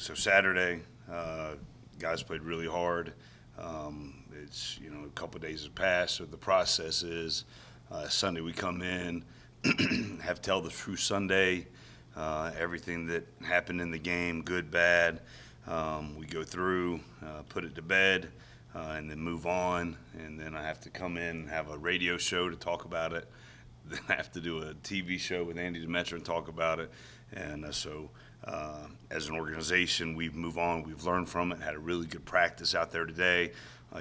So Saturday, guys played really hard. It's a couple of days has passed, so the process is Sunday we come in, have tell the true Sunday, everything that happened in the game, good, bad. We go through, put it to bed, and then move on. And then I have to come in and have a radio show to talk about it. Then I have to do a TV show with Andy Demetra and talk about it. And so as an organization, we've moved on. We've learned from it, had a really good practice out there today.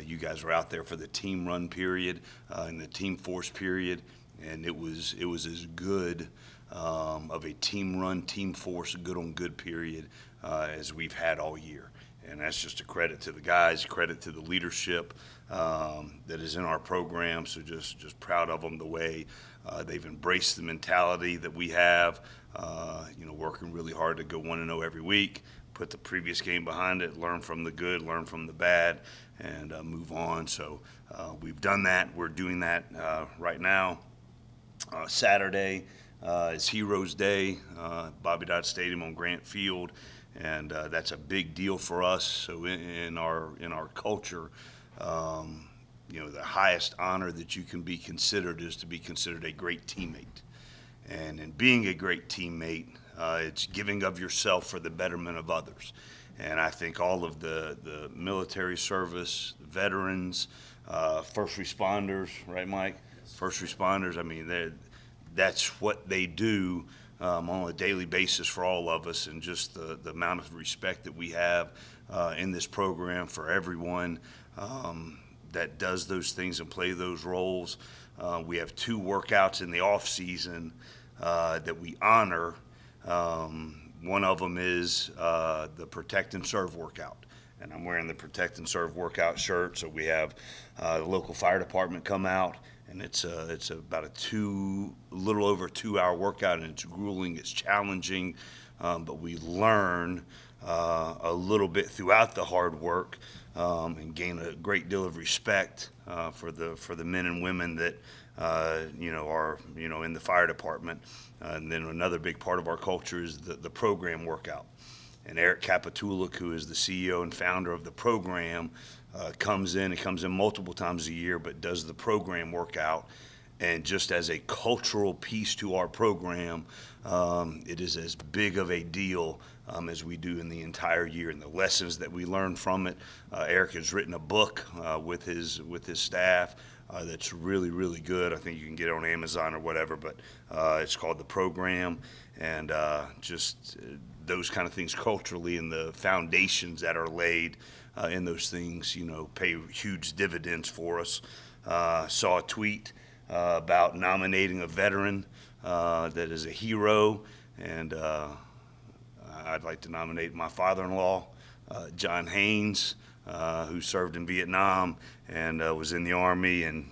You guys were out there for the team run period and the team force period, and it was as good of a team run, team force, good on good period as we've had all year. And that's just a credit to the guys, credit to the leadership that is in our program. So just proud of them, the way they've embraced the mentality that we have, working really hard to go 1-0 every week, put the previous game behind it, learn from the good, learn from the bad, and move on. So we've done that. We're doing that right now. Saturday is Heroes Day, Bobby Dodd Stadium on Grant Field. And that's a big deal for us. So in our culture, the highest honor that you can be considered is to be considered a great teammate. And in being a great teammate, it's giving of yourself for the betterment of others. And I think all of the military service, veterans, first responders, right, Mike? Yes. First responders, I mean, that's what they do on a daily basis for all of us, and just the amount of respect that we have in this program for everyone that does those things and play those roles. We have 2 workouts in the off season that we honor. One of them is the Protect and Serve workout, and I'm wearing the Protect and Serve workout shirt. So we have the local fire department come out, and it's about a little over 2-hour workout, and it's grueling, it's challenging, but we learn a little bit throughout the hard work and gain a great deal of respect for the men and women that are in the fire department. And then another big part of our culture is the program workout. And Eric Kapitulik, who is the CEO and founder of the program, comes in multiple times a year, but does the program workout. And just as a cultural piece to our program, it is as big of a deal as we do in the entire year, and the lessons that we learn from it. Eric has written a book with his staff that's really, really good. I think you can get it on Amazon or whatever, but it's called The Program. And just those kind of things culturally, and the foundations that are laid in those things, pay huge dividends for us. Saw a tweet about nominating a veteran that is a hero, and I'd like to nominate my father-in-law, John Haynes, who served in Vietnam and was in the Army. And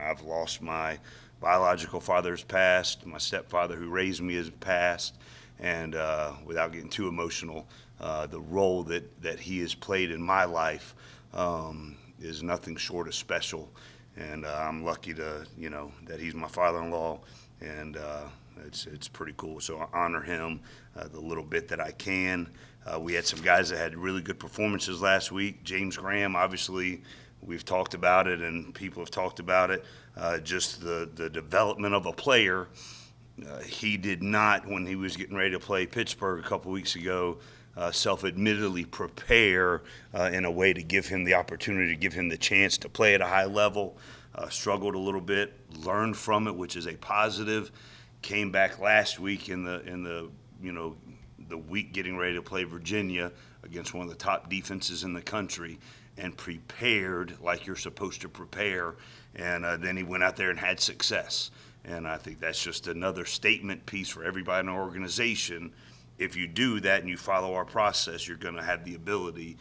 I've lost my biological father has passed, my stepfather who raised me has passed, and without getting too emotional, the role that he has played in my life is nothing short of special. And I'm lucky that he's my father-in-law, and it's pretty cool. So I honor him the little bit that I can. We had some guys that had really good performances last week. James Graham, obviously, we've talked about it, and people have talked about it. Just the development of a player. He did not, when he was getting ready to play Pittsburgh a couple weeks ago, self-admittedly prepare in a way to give him the opportunity, to give him the chance to play at a high level. Struggled a little bit, learned from it, which is a positive. Came back last week in the week getting ready to play Virginia against one of the top defenses in the country, and prepared like you're supposed to prepare. And then he went out there and had success. And I think that's just another statement piece for everybody in our organization. If you do that and you follow our process, you're going to have the ability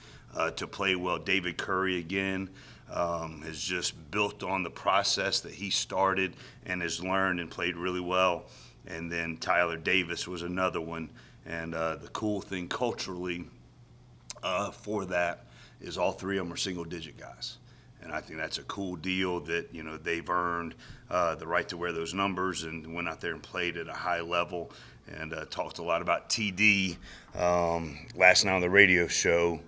to play well. David Curry, again, has just built on the process that he started and has learned and played really well. And then Tyler Davis was another one. And the cool thing culturally for that is all 3 of them are single-digit guys. And I think that's a cool deal that, they've earned the right to wear those numbers and went out there and played at a high level and talked a lot about TD last night on the radio show.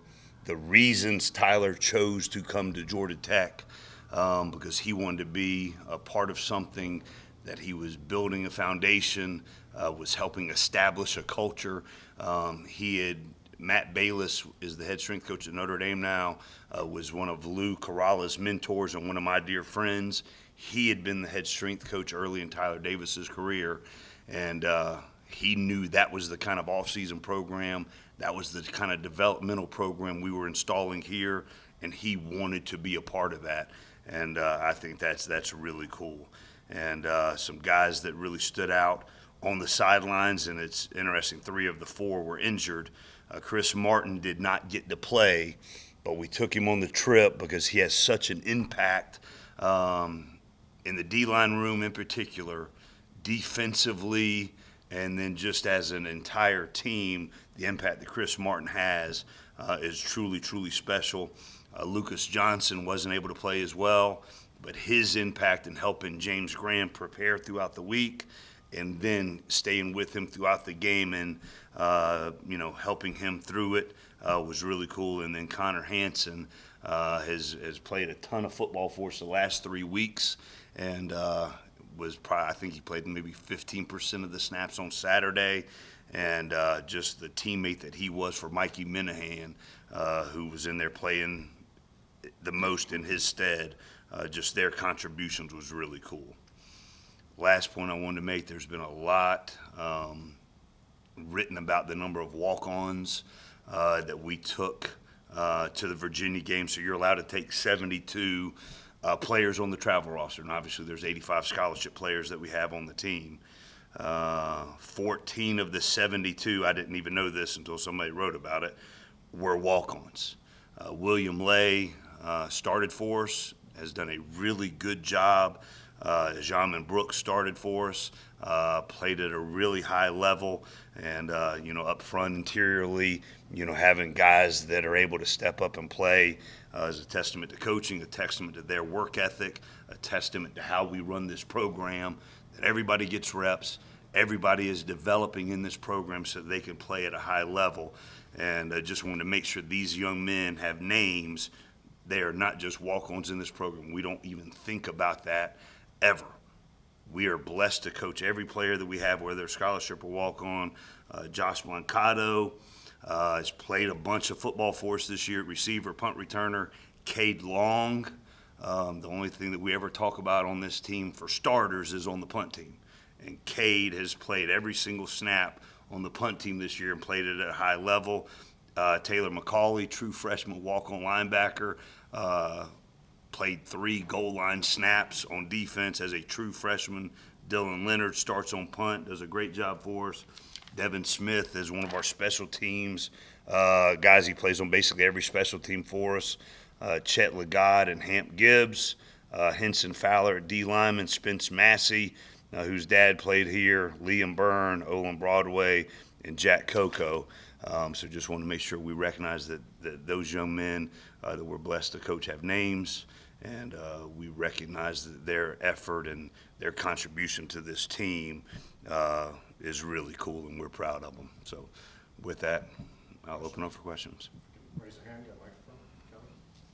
The reasons Tyler chose to come to Georgia Tech, because he wanted to be a part of something that he was building a foundation, was helping establish a culture. Matt Bayless is the head strength coach at Notre Dame now, was one of Lou Corolla's mentors and one of my dear friends. He had been the head strength coach early in Tyler Davis's career, and he knew that was the kind of off-season program, that was the kind of developmental program we were installing here, and he wanted to be a part of that. And I think that's really cool. And some guys that really stood out on the sidelines, and it's interesting, 3 of the 4 were injured. Chris Martin did not get to play, but we took him on the trip because he has such an impact in the D-line room in particular, defensively, and then just as an entire team, the impact that Chris Martin has is truly, truly special. Lucas Johnson wasn't able to play as well, but his impact in helping James Graham prepare throughout the week and then staying with him throughout the game and, helping him through it was really cool. And then Connor Hansen has played a ton of football for us the last 3 weeks and I think he played maybe 15% of the snaps on Saturday. And just the teammate that he was for Mikey Minahan, who was in there playing the most in his stead, just their contributions was really cool. Last point I wanted to make, there's been a lot written about the number of walk-ons that we took to the Virginia game. So you're allowed to take 72 players on the travel roster, and obviously there's 85 scholarship players that we have on the team. 14 of the 72, I didn't even know this until somebody wrote about it, were walk-ons. William Lay started for us, has done a really good job. Jamin Brooks started for us, played at a really high level, and up front interiorly, having guys that are able to step up and play is a testament to coaching, a testament to their work ethic, a testament to how we run this program, that everybody gets reps, everybody is developing in this program so they can play at a high level. And I just wanted to make sure these young men have names. They are not just walk-ons in this program. We don't even think about that ever. We are blessed to coach every player that we have, whether they're scholarship or walk-on. Josh Mancato has played a bunch of football for us this year, receiver, punt returner. Cade Long, the only thing that we ever talk about on this team for starters is on the punt team. And Cade has played every single snap on the punt team this year and played it at a high level. Taylor McCauley, true freshman walk-on linebacker, played 3 goal line snaps on defense as a true freshman. Dylan Leonard starts on punt, does a great job for us. Devin Smith is one of our special teams guys. He plays on basically every special team for us. Chet Legod and Hamp Gibbs, Henson Fowler, D lineman, Spence Massey, whose dad played here, Liam Byrne, Olin Broadway, and Jack Coco. So just want to make sure we recognize that those young men that we're blessed to coach have names, and we recognize that their effort and their contribution to this team is really cool, and we're proud of them. So with that, I'll open up for questions. Raise your hand, got a microphone. Kelly?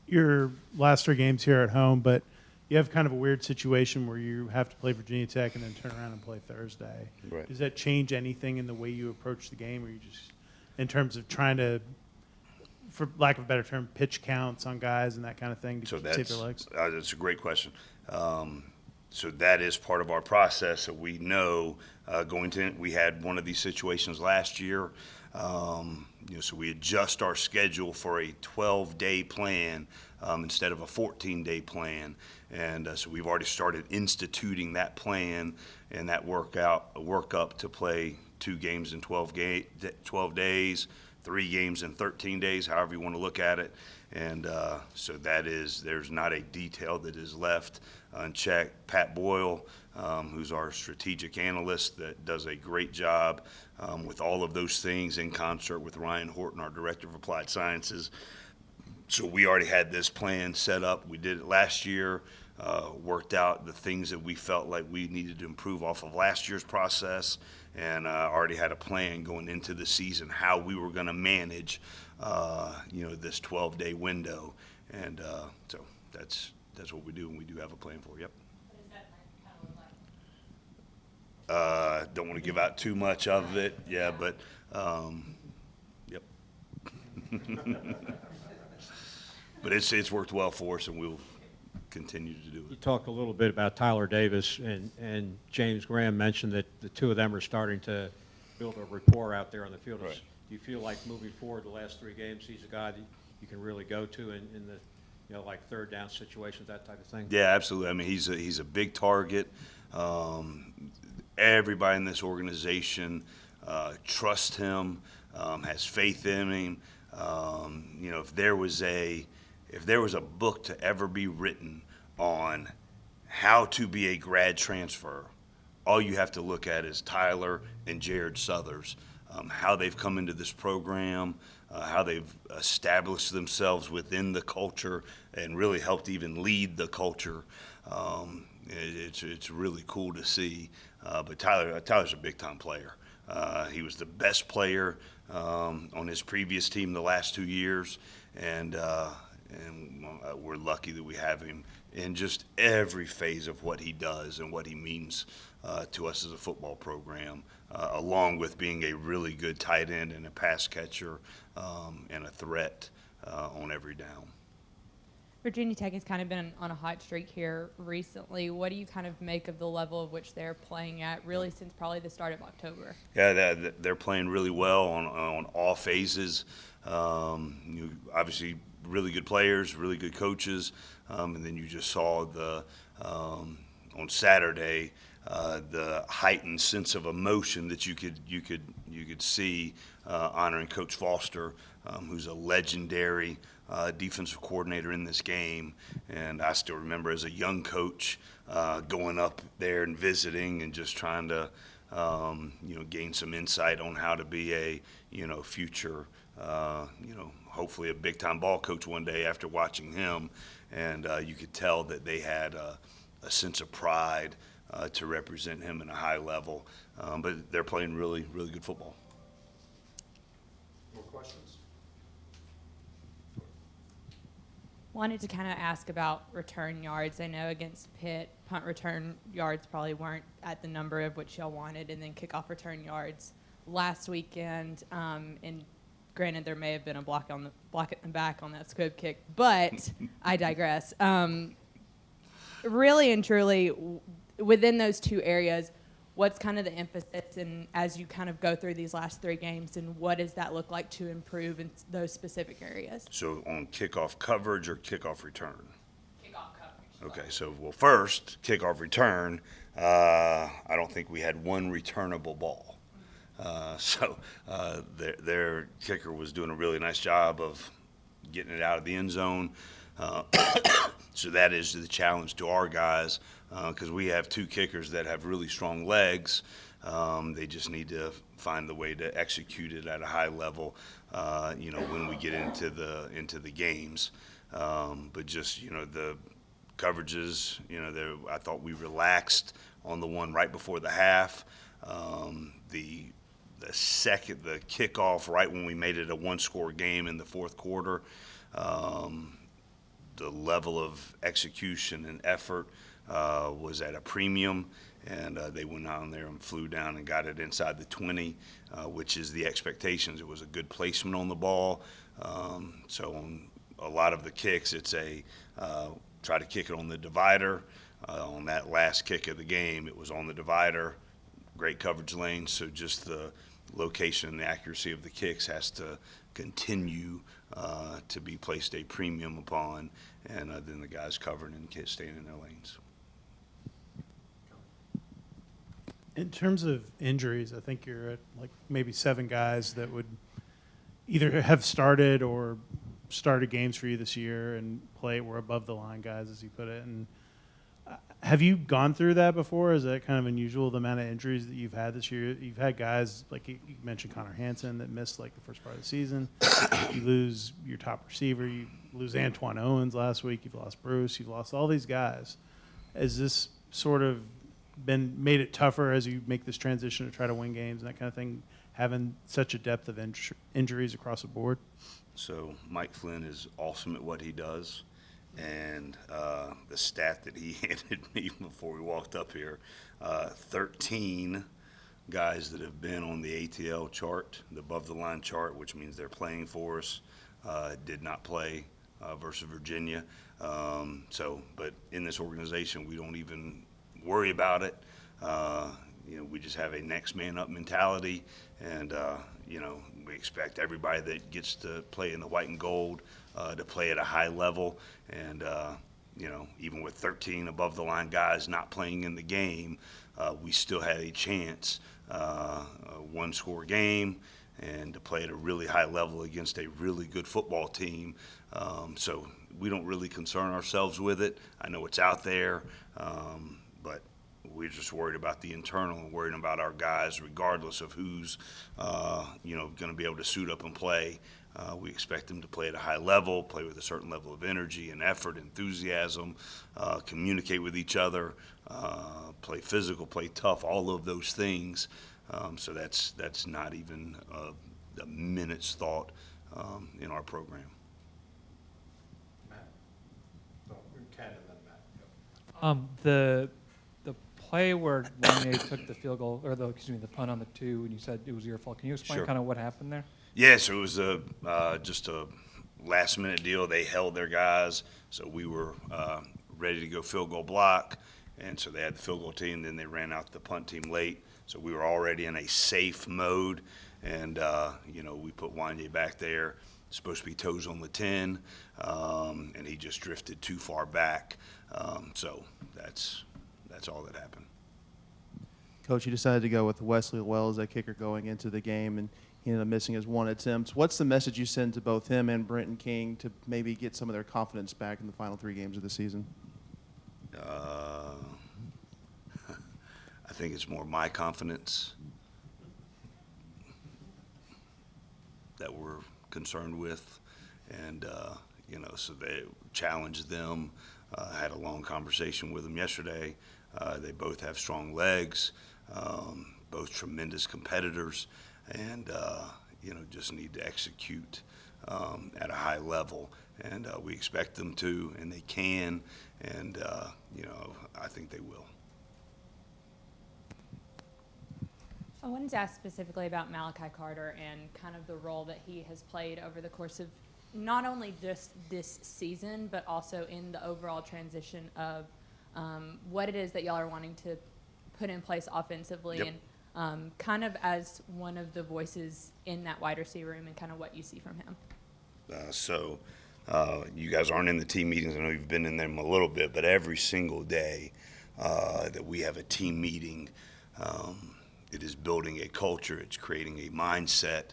Your last 3 games here at home, but you have kind of a weird situation where you have to play Virginia Tech and then turn around and play Thursday. Right. Does that change anything in the way you approach the game, or you just, in terms of trying to, for lack of a better term, pitch counts on guys and that kind of thing to save their legs? That's a great question. So that is part of our process. So we know we had one of these situations last year. So we adjust our schedule for a 12-day plan instead of a 14-day plan. And so we've already started instituting that plan and that work up to play 2 games in 12 days, 3 games in 13 days, however you want to look at it. And so there's not a detail that is left unchecked. Pat Boyle, who's our strategic analyst that does a great job with all of those things in concert with Ryan Horton, our director of applied sciences, So we already had this plan set up. We did it last year, worked out the things that we felt like we needed to improve off of last year's process, and already had a plan going into the season how we were going to manage, this 12-day window. And so that's what we do, and we do have a plan for it. Yep. What does that plan kind of look like? Don't want to give out too much of it. Yeah, but yep. But it's worked well for us, and we'll continue to do You it. talked a little bit about Tyler Davis, and James Graham mentioned that the two of them are starting to build a rapport out there on the field. Right. Do you feel like moving forward the last 3 games, he's a guy that you can really go to in the, like third down situations, that type of thing? Yeah, absolutely. I mean, he's a big target. Everybody in this organization trusts him, has faith in him. If there was a book to ever be written on how to be a grad transfer, all you have to look at is Tyler and Jared Southers, how they've come into this program, how they've established themselves within the culture and really helped even lead the culture. It's really cool to see. But Tyler's a big-time player. He was the best player on his previous team the last 2 years, and we're lucky that we have him in just every phase of what he does and what he means to us as a football program, along with being a really good tight end and a pass catcher and a threat on every down. Virginia Tech has kind of been on a hot streak here recently. What do you kind of make of the level of which they're playing at, really since probably the start of October? Yeah, they're playing really well on all phases. Obviously, really good players, really good coaches, and then you just saw on Saturday the heightened sense of emotion that you could see honoring Coach Foster, who's a legendary defensive coordinator in this game. And I still remember as a young coach going up there and visiting and just trying to gain some insight on how to be a future hopefully a big time ball coach one day after watching him. And you could tell that they had a sense of pride to represent him in a high level. But they're playing really, really good football. More questions? Wanted to kind of ask about return yards. I know against Pitt, punt return yards probably weren't at the number of which y'all wanted, and then kickoff return yards last weekend. And granted, there may have been a block in the back on that squib kick, but I digress. Really and truly, within those two areas, what's kind of the emphasis, and as you kind of go through these last 3 games, and what does that look like to improve in those specific areas? So on kickoff coverage or kickoff return? Kickoff coverage. Okay, so first, kickoff return, I don't think we had one returnable ball. Their kicker was doing a really nice job of getting it out of the end zone. So that is the challenge to our guys, because we have 2 kickers that have really strong legs. They just need to find the way to execute it at a high level, when we get into the games. But just the coverages, I thought we relaxed on the one right before the half. The kickoff right when we made it a 1-score game in the fourth quarter. The level of execution and effort was at a premium, and they went on there and flew down and got it inside the 20, which is the expectations. It was a good placement on the ball. So on a lot of the kicks, it's try to kick it on the divider. On that last kick of the game, it was on the divider, great coverage lane. So just the location and the accuracy of the kicks has to continue to be placed a premium upon, and then the guys covering and staying in their lanes. In terms of injuries, I think you're at like maybe 7 guys that would either have started or started games for you this year and were above the line guys, as you put it. And Have you gone through that before? Is that kind of unusual, the amount of injuries that you've had this year? You've had guys, like you mentioned Connor Hansen, that missed like the first part of the season. You lose your top receiver. You lose Antoine Owens last week. You've lost Bruce. You've lost all these guys. Has this sort of made it tougher as you make this transition to try to win games and that kind of thing, having such a depth of injuries across the board? So Mike Flynn is awesome at what he does. And the stat that he handed me before we walked up here, 13 guys that have been on the ATL chart, the above-the-line chart, which means they're playing for us, did not play versus Virginia. But in this organization, we don't even worry about it. We just have a next man up mentality, and we expect everybody that gets to play in the white and gold to play at a high level. And even with 13 above the line guys not playing in the game, we still had a chance, a one-score game, and to play at a really high level against a really good football team. So we don't really concern ourselves with it. I know it's out there, but we're just worried about the internal and worried about our guys, regardless of who's, going to be able to suit up and play. We expect them to play at a high level, play with a certain level of energy and effort, enthusiasm, communicate with each other, play physical, play tough, all of those things. So that's not even a minute's thought in our program. Matt? No, Ken and then Matt. The play where Wanye took the field goal, or the punt on the 2, and you said it was your fault. Can you explain Sure. kind of what happened there? Yeah, so it was just a last-minute deal. They held their guys, so we were ready to go field goal block, and so they had the field goal team. Then they ran out the punt team late, so we were already in a safe mode, and we put Wanye back there. Supposed to be toes on the 10, and he just drifted too far back. So that's all that happened. Coach, you decided to go with Wesley Wells, that kicker, going into the game, and he ended up missing his one attempt. What's the message you send to both him and Brenton King to maybe get some of their confidence back in the final 3 games of the season? I think it's more my confidence that we're concerned with, and so they challenged them. I had a long conversation with them yesterday. They both have strong legs, both tremendous competitors, and just need to execute at a high level. And we expect them to, and they can, and I think they will. I wanted to ask specifically about Malachi Carter and kind of the role that he has played over the course of not only just this season, but also in the overall transition of what it is that y'all are wanting to put in place offensively. Yep. And kind of as one of the voices in that wide receiver room and kind of what you see from him. You guys aren't in the team meetings. I know you've been in them a little bit, but every single day that we have a team meeting, it is building a culture. It's creating a mindset.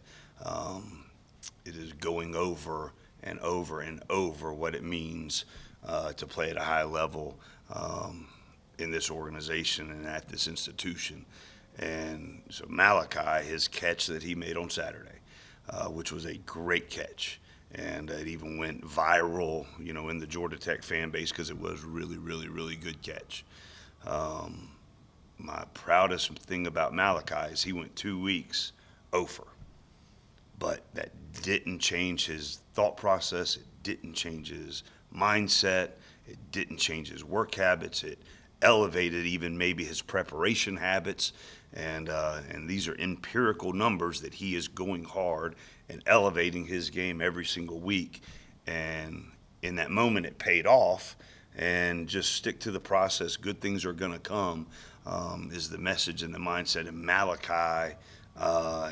It is going over and over and over what it means to play at a high level in this organization and at this institution. And so Malachi, his catch that he made on Saturday, which was a great catch, and it even went viral, in the Georgia Tech fan base because it was really, really, really good catch. My proudest thing about Malachi is he went 2 weeks over, but that didn't change his thought process. It didn't change his mindset. It didn't change his work habits. It elevated even maybe his preparation habits. And these are empirical numbers that he is going hard and elevating his game every single week. And in that moment, it paid off. And just stick to the process. Good things are going to come is the message and the mindset. And Malachi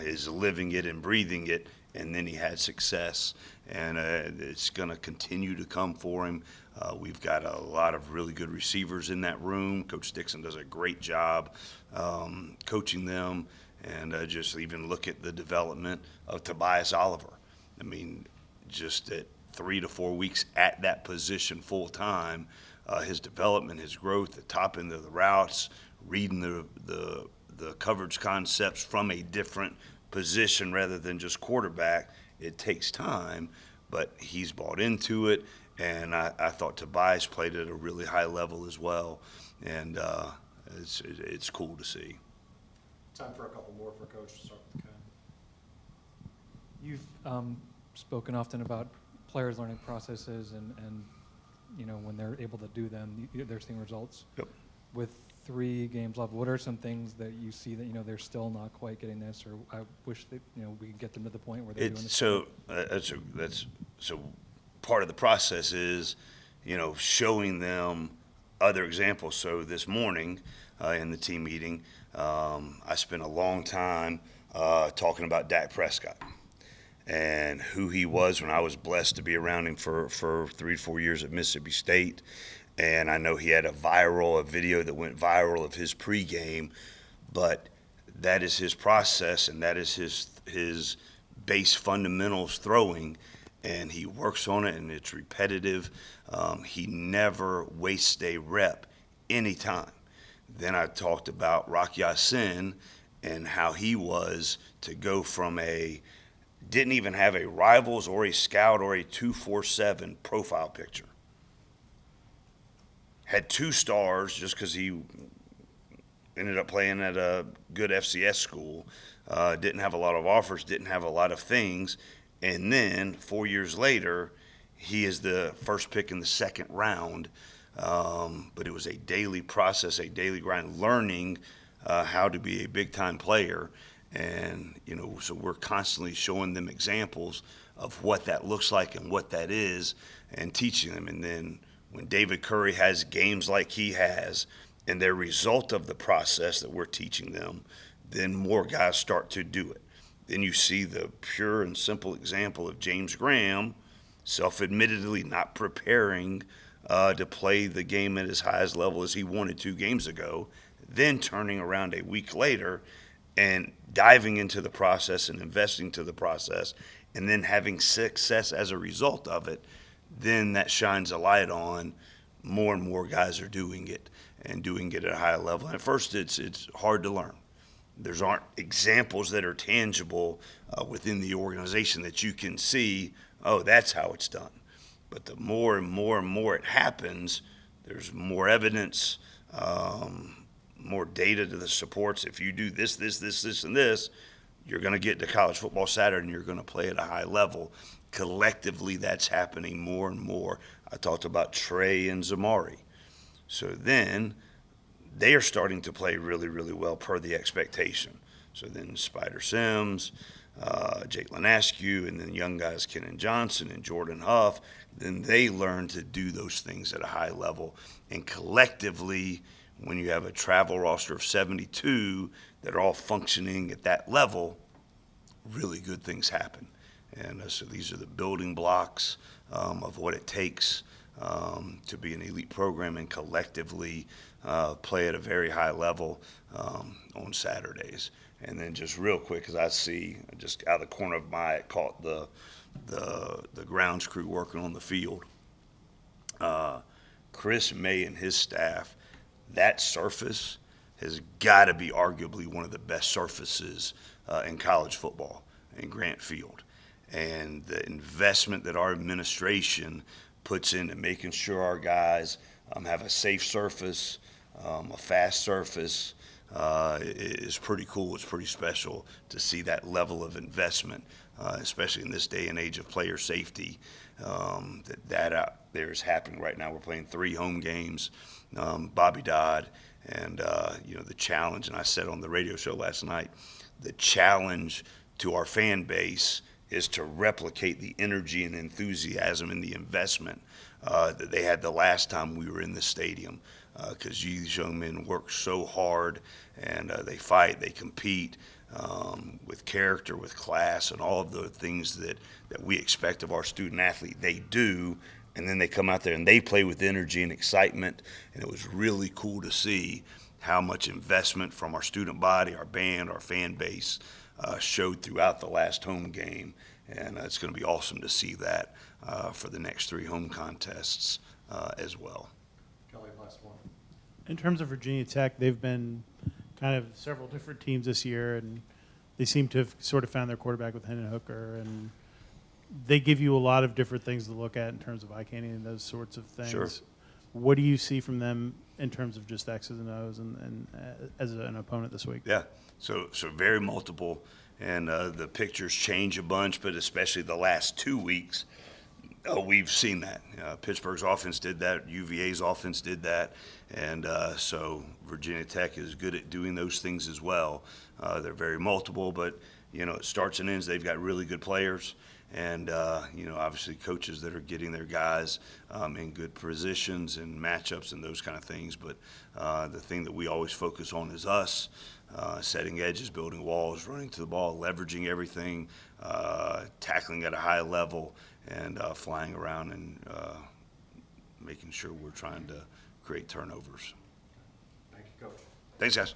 is living it and breathing it. And then he had success. And it's going to continue to come for him. We've got a lot of really good receivers in that room. Coach Dixon does a great job coaching them. And just even look at the development of Tobias Oliver. I mean, just at 3 to 4 weeks at that position full time, his development, his growth, the top end of the routes, reading the coverage concepts from a different position rather than just quarterback. It takes time, but he's bought into it, and I thought Tobias played at a really high level as well, and it's cool to see. Time for a couple more for Coach to start with Ken. You've spoken often about players learning processes and when they're able to do them, they're seeing results. Yep. With 3 games left, what are some things that you see that they're still not quite getting this, or I wish that we could get them to the point where they're doing this? So so part of the process is showing them other examples. So this morning in the team meeting, I spent a long time talking about Dak Prescott and who he was when I was blessed to be around him for 3 to 4 years at Mississippi State. And I know he had a video that went viral of his pregame, but that is his process and that is his base fundamentals throwing, and he works on it, and it's repetitive. He never wastes a rep anytime. Then I talked about Rock Ya-Sin and how he was to go from didn't even have a Rivals or a Scout or a 247 profile picture. Had 2 stars just because he ended up playing at a good FCS school. Didn't have a lot of offers, didn't have a lot of things. And then 4 years later, he is the first pick in the 2nd round. But it was a daily process, a daily grind, learning how to be a big-time player. And, so we're constantly showing them examples of what that looks like and what that is and teaching them. And then when David Curry has games like he has and they're a result of the process that we're teaching them, then more guys start to do it. Then you see the pure and simple example of James Graham self-admittedly not preparing to play the game at as high as level as he wanted 2 games ago, then turning around a week later and diving into the process and investing to the process and then having success as a result of it. Then that shines a light on more and more guys are doing it and doing it at a high level. And at first, it's hard to learn. There aren't examples that are tangible within the organization that you can see, oh, that's how it's done. But the more and more and more it happens, there's more evidence, more data to the supports. If you do this, and this, you're going to get to college football Saturday and you're going to play at a high level. Collectively, that's happening more and more. I talked about Trey and Zamari. So then they are starting to play really, really well per the expectation. So then Spider Sims, Jalen Askew, and then young guys Kenan Johnson and Jordan Huff, then they learn to do those things at a high level. And collectively, when you have a travel roster of 72 that are all functioning at that level, really good things happen. And so these are the building blocks of what it takes to be an elite program and collectively play at a very high level on Saturdays. And then just real quick, because I see just out of the corner of my eye, caught the grounds crew working on the field. Chris May and his staff, that surface has got to be arguably one of the best surfaces in college football in Grant Field. And the investment that our administration puts into making sure our guys have a safe surface, a fast surface, is pretty cool. It's pretty special to see that level of investment, especially in this day and age of player safety, that out there is happening right now. We're playing 3 home games, Bobby Dodd, and the challenge, and I said on the radio show last night, the challenge to our fan base is to replicate the energy and enthusiasm and the investment that they had the last time we were in the stadium, because these young men work so hard, and they fight, they compete with character, with class, and all of the things that we expect of our student athlete. They do, and then they come out there and they play with energy and excitement, and it was really cool to see how much investment from our student body, our band, our fan base showed throughout the last home game, and it's going to be awesome to see that for the next 3 home contests as well. Kelly, last one. In terms of Virginia Tech, they've been kind of several different teams this year, and they seem to have sort of found their quarterback with Hendon Hooker, and they give you a lot of different things to look at in terms of eye candy and those sorts of things. Sure. What do you see from them in terms of just X's and O's and as an opponent this week? Yeah, so very multiple, and the pictures change a bunch, but especially the last 2 weeks, we've seen that. Pittsburgh's offense did that, UVA's offense did that, and so Virginia Tech is good at doing those things as well. They're very multiple, but it starts and ends. They've got really good players, and obviously coaches that are getting their guys in good positions and matchups and those kind of things. But the thing that we always focus on is us. Setting edges, building walls, running to the ball, leveraging everything, tackling at a high level, and flying around and making sure we're trying to create turnovers. Thank you, Coach. Thanks, guys.